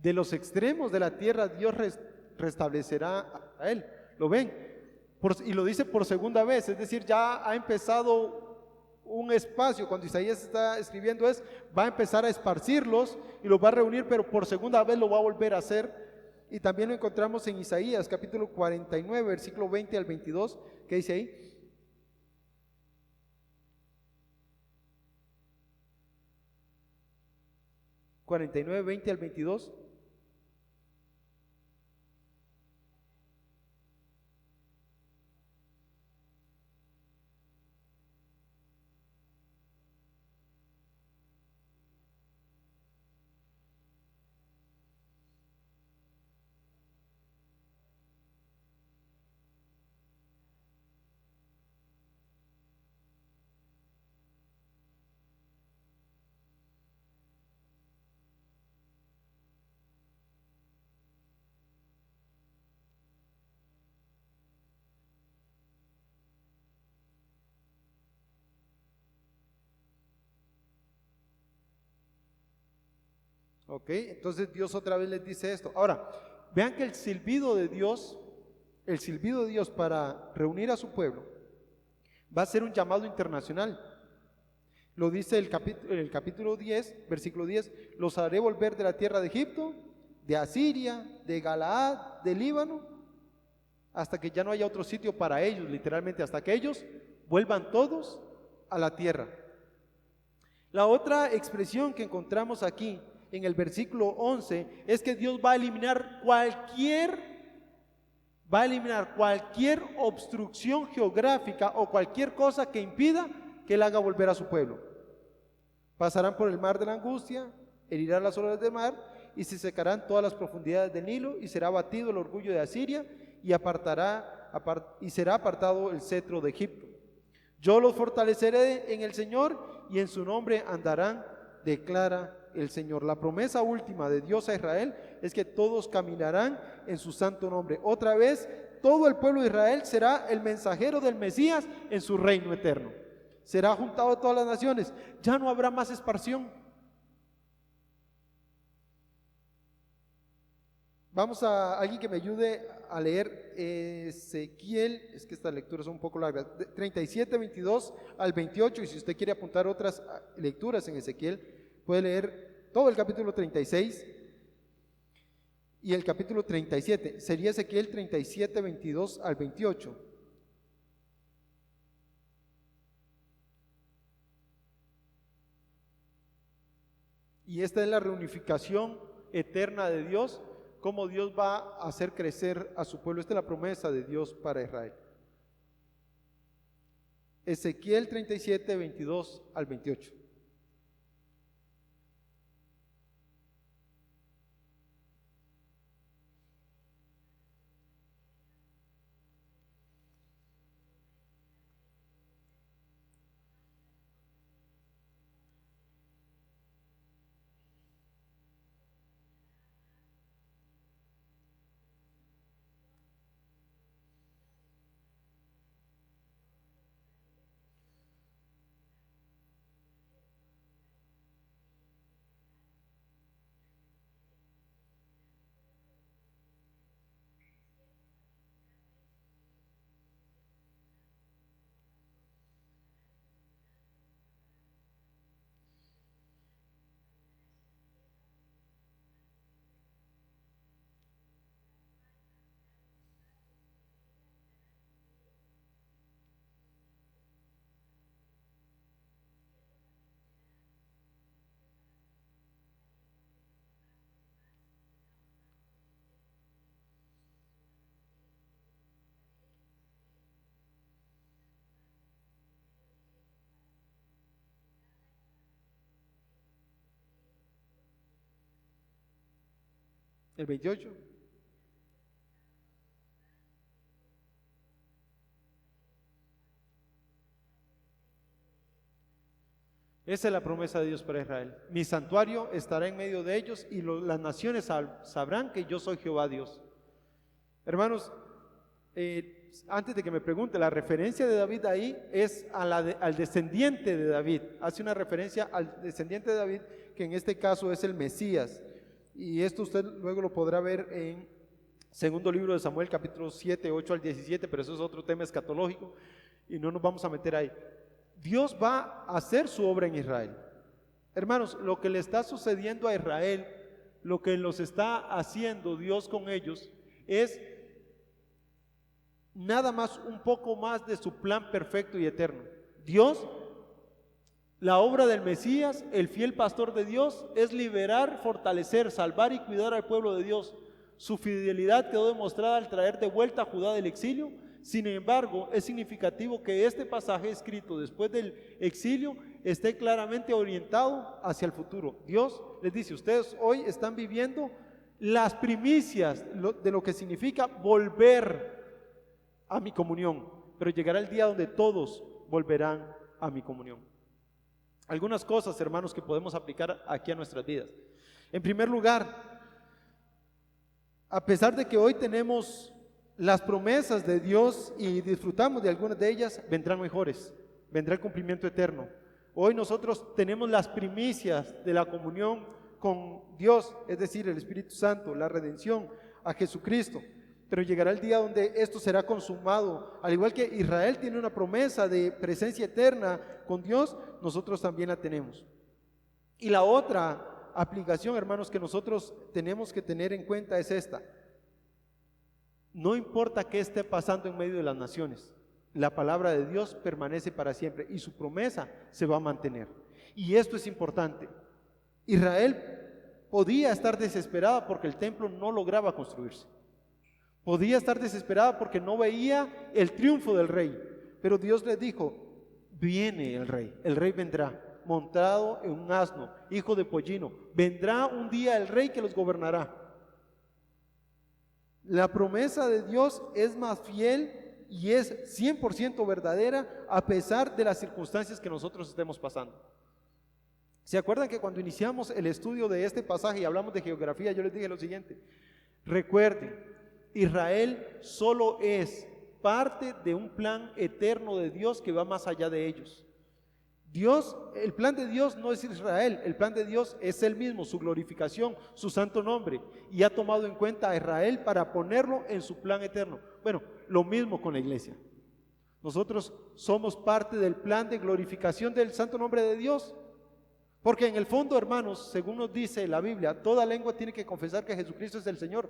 De los extremos de la tierra Dios restablecerá a él. ¿Lo ven? Y lo dice por segunda vez, es decir, ya ha empezado un espacio. Cuando Isaías está escribiendo va a empezar a esparcirlos y los va a reunir, pero por segunda vez lo va a volver a hacer. Y también lo encontramos en Isaías capítulo 49, versículo 20 al 22, ¿qué dice ahí? (49, 20 al 22). Ok, entonces Dios otra vez les dice esto. Ahora, vean que el silbido de Dios para reunir a su pueblo, Va a ser un llamado internacional. Lo dice el capítulo 10, versículo 10, los haré volver de la tierra de Egipto, de Asiria, de Galaad, de Líbano, hasta que ya no haya otro sitio para ellos, literalmente hasta que ellos vuelvan todos a la tierra. La otra expresión que encontramos aquí en el versículo 11 es que Dios va a eliminar cualquier obstrucción geográfica o cualquier cosa que impida que Él haga volver a su pueblo. Pasarán por el mar de la angustia, herirán las olas del mar y se secarán todas las profundidades del Nilo y será abatido el orgullo de Asiria y será apartado el cetro de Egipto. Yo los fortaleceré en el Señor y en su nombre andarán, declara el Señor. La promesa última de Dios a Israel es que todos caminarán en su santo nombre. Otra vez, todo el pueblo de Israel será el mensajero del Mesías en su reino eterno. Será juntado a todas las naciones. Ya no habrá más esparción. Vamos a alguien que me ayude a leer Ezequiel, es que estas lecturas son un poco largas, 37, 22 al 28, y si usted quiere apuntar otras lecturas en Ezequiel, puede leer todo el capítulo 36 y el capítulo 37, sería Ezequiel 37, 22 al 28. Y esta es la reunificación eterna de Dios, cómo Dios va a hacer crecer a su pueblo. Esta es la promesa de Dios para Israel. Ezequiel 37, 22 al 28. El 28. Esa es la promesa de Dios para Israel. Mi santuario estará en medio de ellos y las naciones sabrán que yo soy Jehová Dios. Hermanos, antes de que me pregunte, la referencia de David ahí es al descendiente de David. Hace una referencia al descendiente de David, que en este caso es el Mesías. Y esto usted luego lo podrá ver en segundo libro de Samuel, capítulo 7, 8 al 17, pero eso es otro tema escatológico y no nos vamos a meter ahí. Dios va a hacer su obra en Israel. Hermanos, lo que le está sucediendo a Israel, lo que los está haciendo Dios con ellos, es nada más un poco más de su plan perfecto y eterno. Dios, la obra del Mesías, el fiel pastor de Dios, es liberar, fortalecer, salvar y cuidar al pueblo de Dios. Su fidelidad quedó demostrada al traer de vuelta a Judá del exilio. Sin embargo, es significativo que este pasaje escrito después del exilio esté claramente orientado hacia el futuro. Dios les dice, ustedes hoy están viviendo las primicias de lo que significa volver a mi comunión, pero llegará el día donde todos volverán a mi comunión. Algunas cosas, hermanos, que podemos aplicar aquí a nuestras vidas. En primer lugar, a pesar de que hoy tenemos las promesas de Dios y disfrutamos de algunas de ellas, vendrán mejores, vendrá el cumplimiento eterno. Hoy nosotros tenemos las primicias de la comunión con Dios, es decir, el Espíritu Santo, la redención, a Jesucristo. pero llegará el día donde esto será consumado. Al igual que Israel tiene una promesa de presencia eterna con Dios, nosotros también la tenemos. Y la otra aplicación, hermanos, que nosotros tenemos que tener en cuenta es esta. No importa qué esté pasando en medio de las naciones, la palabra de Dios permanece para siempre y su promesa se va a mantener. Y esto es importante. Israel podía estar desesperada porque el templo no lograba construirse. Podía estar desesperada porque no veía el triunfo del rey. Pero Dios les dijo, viene el rey vendrá montado en un asno, hijo de pollino. Vendrá un día el rey que los gobernará. La promesa de Dios es más fiel y es 100% verdadera a pesar de las circunstancias que nosotros estemos pasando. ¿Se acuerdan que cuando iniciamos el estudio de este pasaje y hablamos de geografía, yo les dije lo siguiente? Recuerden, Israel solo es parte de un plan eterno de Dios que va más allá de ellos. El plan de Dios no es Israel, el plan de Dios es Él mismo, su glorificación, su santo nombre, y ha tomado en cuenta a Israel para ponerlo en su plan eterno. Bueno, lo mismo con la iglesia. Nosotros somos parte del plan de glorificación del santo nombre de Dios, porque en el fondo, hermanos, según nos dice la Biblia, toda lengua tiene que confesar que Jesucristo es el Señor.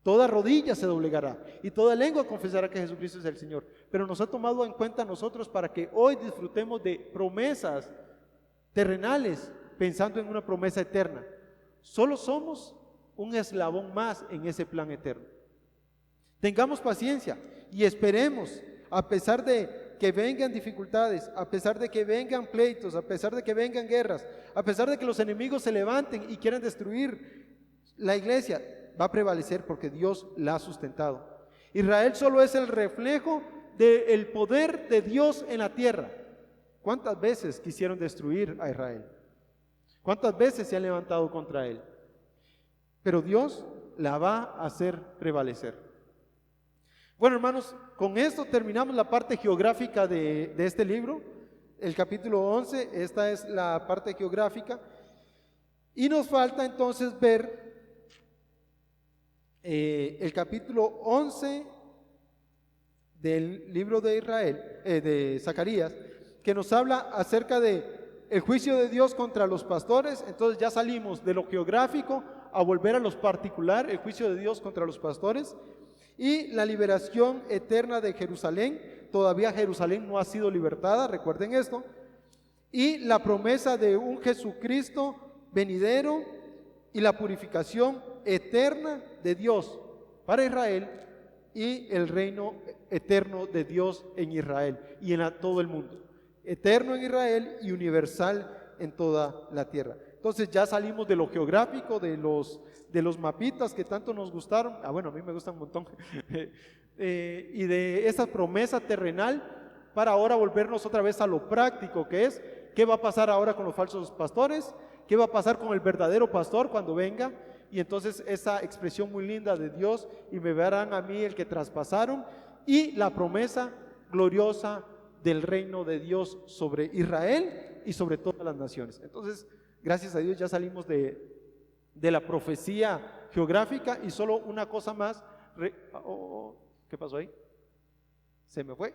Toda rodilla se doblegará y toda lengua confesará que Jesucristo es el Señor. Pero nos ha tomado en cuenta a nosotros para que hoy disfrutemos de promesas terrenales pensando en una promesa eterna. Solo somos un eslabón más en ese plan eterno. Tengamos paciencia y esperemos, a pesar de que vengan dificultades, a pesar de que vengan pleitos, a pesar de que vengan guerras, a pesar de que los enemigos se levanten y quieran destruir la iglesia, va a prevalecer porque Dios la ha sustentado. Israel solo es el reflejo del poder de Dios en la tierra. ¿Cuántas veces quisieron destruir a Israel? ¿Cuántas veces se han levantado contra él? Pero Dios la va a hacer prevalecer. Bueno, hermanos, con esto terminamos la parte geográfica de este libro, el capítulo 11, esta es la parte geográfica, y nos falta entonces ver el capítulo 11 del libro de de Zacarías, que nos habla acerca de el juicio de Dios contra los pastores. Entonces ya salimos de lo geográfico a volver a lo particular, el juicio de Dios contra los pastores y la liberación eterna de Jerusalén. Todavía Jerusalén no ha sido libertada, recuerden esto, y la promesa de un Jesucristo venidero y la purificación eterna de Dios para Israel y el reino eterno de Dios en Israel y en todo el mundo. Eterno en Israel y universal en toda la tierra. Entonces ya salimos de lo geográfico, de los mapitas que tanto nos gustaron. Bueno, a mí me gustan un montón. Y de esa promesa terrenal para ahora volvernos otra vez a lo práctico, que es qué va a pasar ahora con los falsos pastores, qué va a pasar con el verdadero pastor cuando venga. Y entonces esa expresión muy linda de Dios, y me verán a mí el que traspasaron, y la promesa gloriosa del reino de Dios sobre Israel y sobre todas las naciones. Entonces, gracias a Dios ya salimos de la profecía geográfica, y solo una cosa más. ¿Qué pasó ahí? Se me fue.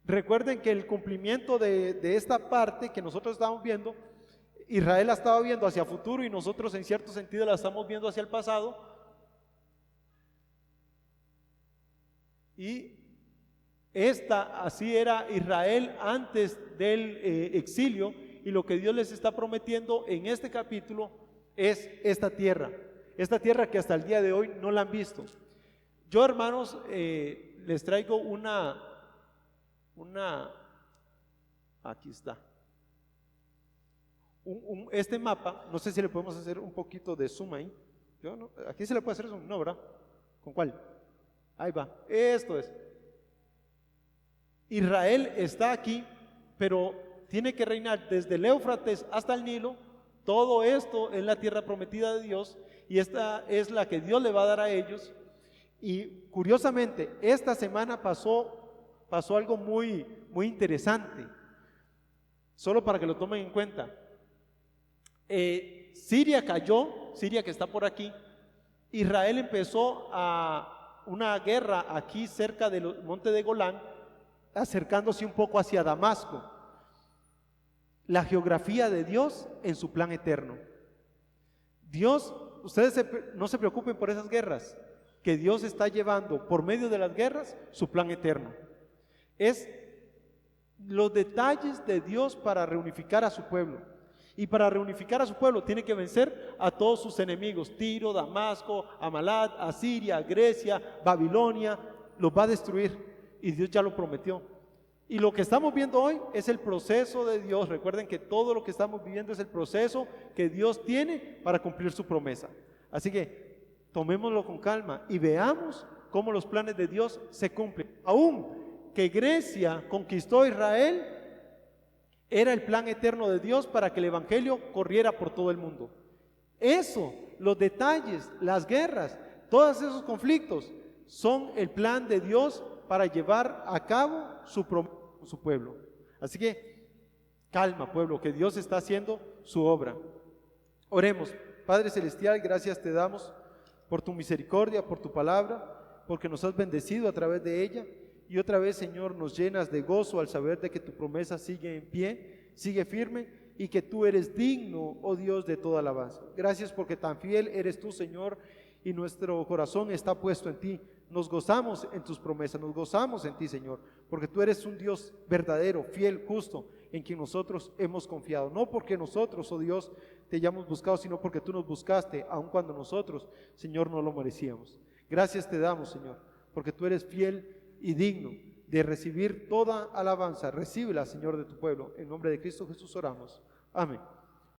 Recuerden que el cumplimiento de esta parte que nosotros estamos viendo, Israel la estaba viendo hacia futuro y nosotros en cierto sentido la estamos viendo hacia el pasado. Y así era Israel antes del exilio, y lo que Dios les está prometiendo en este capítulo es esta tierra que hasta el día de hoy no la han visto. Yo, hermanos, les traigo aquí está, este mapa. No sé si le podemos hacer un poquito de zoom ahí. Aquí se le puede hacer zoom, ¿no, verdad? ¿Con cuál? Ahí va, esto es. Israel está aquí, pero tiene que reinar desde el Éufrates hasta el Nilo. Todo esto es la tierra prometida de Dios, y esta es la que Dios le va a dar a ellos. Y curiosamente, esta semana pasó pasó algo muy interesante, solo para que lo tomen en cuenta. Siria cayó, Siria que está por aquí. Israel empezó a una guerra aquí cerca del monte de Golán, acercándose un poco hacia Damasco. La geografía de Dios en su plan eterno. Dios, ustedes no se preocupen por esas guerras, que Dios está llevando por medio de las guerras su plan eterno. Es los detalles de Dios para reunificar a su pueblo. Y para reunificar a su pueblo tiene que vencer a todos sus enemigos: Tiro, Damasco, Amalat, Asiria, Grecia, Babilonia. Los va a destruir y Dios ya lo prometió. Y lo que estamos viendo hoy es el proceso de Dios. Recuerden que todo lo que estamos viviendo es el proceso que Dios tiene para cumplir su promesa. Así que tomémoslo con calma y veamos cómo los planes de Dios se cumplen. Aún que Grecia conquistó a Israel, era el plan eterno de Dios para que el evangelio corriera por todo el mundo. Eso, los detalles, las guerras, todos esos conflictos son el plan de Dios para llevar a cabo su promesa con su pueblo. Así que calma, pueblo, que Dios está haciendo su obra. Oremos. Padre celestial, gracias te damos por tu misericordia, por tu palabra, porque nos has bendecido a través de ella. Y otra vez, Señor, nos llenas de gozo al saber de que tu promesa sigue en pie, sigue firme, y que tú eres digno, oh Dios, de toda alabanza. Gracias porque tan fiel eres tú, Señor, y nuestro corazón está puesto en ti. Nos gozamos en tus promesas, nos gozamos en ti, Señor, porque tú eres un Dios verdadero, fiel, justo, en quien nosotros hemos confiado. No porque nosotros, oh Dios, te hayamos buscado, sino porque tú nos buscaste, aun cuando nosotros, Señor, no lo merecíamos. Gracias te damos, Señor, porque tú eres fiel y digno de recibir toda alabanza. Recíbela, Señor, de tu pueblo. En nombre de Cristo Jesús oramos. Amén.